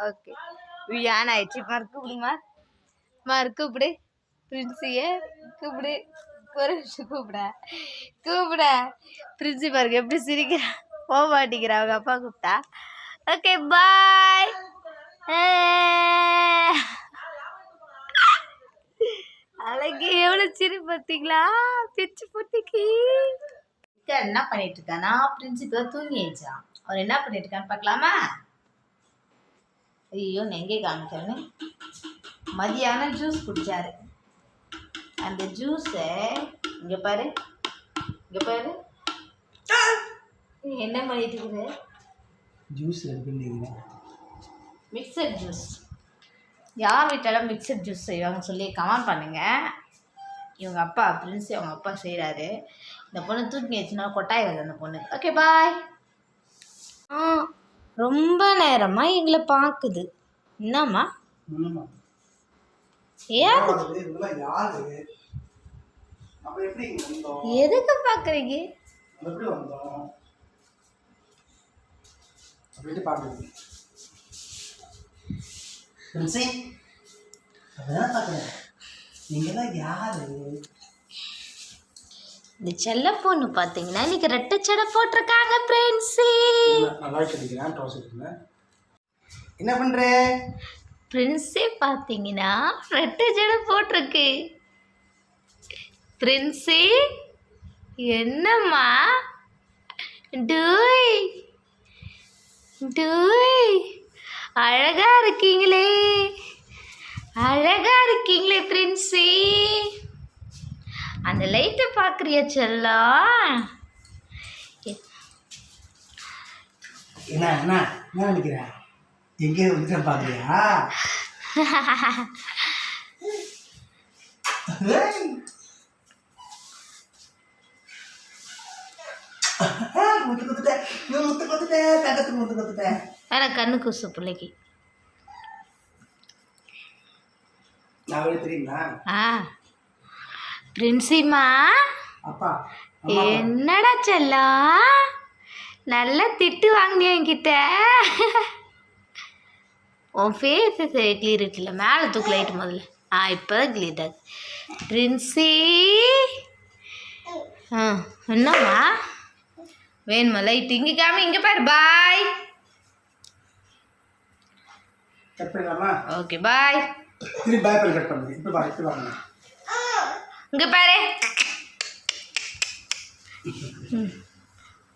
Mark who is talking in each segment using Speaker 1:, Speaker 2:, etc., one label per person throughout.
Speaker 1: Okay Viaan ஆயிடுச்சு. கூப்பிடுமா கூப்பிடு பிரின்சிய கூப்பிடு ஒரு நிமிஷம் கூப்பிட பிரின்சி பாருங்க எப்படி சிரிக்கிறா போக மாட்டேங்கிறா அவங்க அப்பா கூப்பிட்டா. Okay bye. அழகு எவ்வளவு சிரி பார்த்தீங்களா பிச்சு புட்டிக்கு. என்ன பண்ணிட்டு இருக்கானா பிரின்சிபா தூங்கிடுச்சா. அவர் என்ன பண்ணிட்டு இருக்கான்னு பார்க்கலாமா. ஐயோ எங்கே காமிக்கிறேன்னு மதியானம் ஜூஸ் குடிச்சாரு. அந்த ஜூஸை இங்கே பாரு என்ன பண்ணிட்டு இருக்குது.
Speaker 2: Juice
Speaker 1: mixer juice. யார் வீட்டாலும் மிக்சர் ஜூஸ் செய்வாங்க சொல்லி கமெண்ட் பண்ணுங்க. இவங்க அப்பா பிரின்சி அவங்க அப்பா செய்கிறாரு. இந்த பொண்ணு தூங்கிடுச்சுன்னா கொட்டாய் வருது அந்த பொண்ணு. Okay bye. ரொம்ப நேரமாக எங்களை பார்க்குது. என்னம்மா எதுக்கு பார்க்குறீங்க. இந்த செல்ல பொண்ணு பார்த்தீங்கன்னா இன்னைக்கு ரெட்டை சடை போட்டிருக்காங்க பிரின்சி.
Speaker 2: என்ன பண்ற
Speaker 1: பிரின்சி பார்த்தீங்கன்னா ரெட்டை சடை போட்டிருக்கு. பிரின்சி என்னம்மா டூய் அழகா இருக்கீங்களே பிரின்சி. அந்த லைட்டை பார்க்குறியா செல்லம்.
Speaker 2: என்ன நினைக்கிற எங்கே வந்துட்ட பார்க்குறியா.
Speaker 1: கண்ணு கூசு பிள்ளைக்கு. பிரின்சிமா என்னடா செல்லம் நல்லா திட்டு வாங்கினியா என்கிட்ட. உன் ஃபேஸ் கிளியர் இருக்குல்ல மேலே தூக்கு லைட்டு முதல்ல. இப்போதான் கிளியர் ஆகுது. பிரின்சி என்னம்மா வேணுமா லைட் இங்கே காமி இங்கே பாரு. பாய். Okay bye. இங்கே பாரு.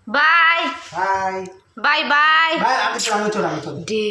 Speaker 1: பாய் பாய் பாய் பாய். டி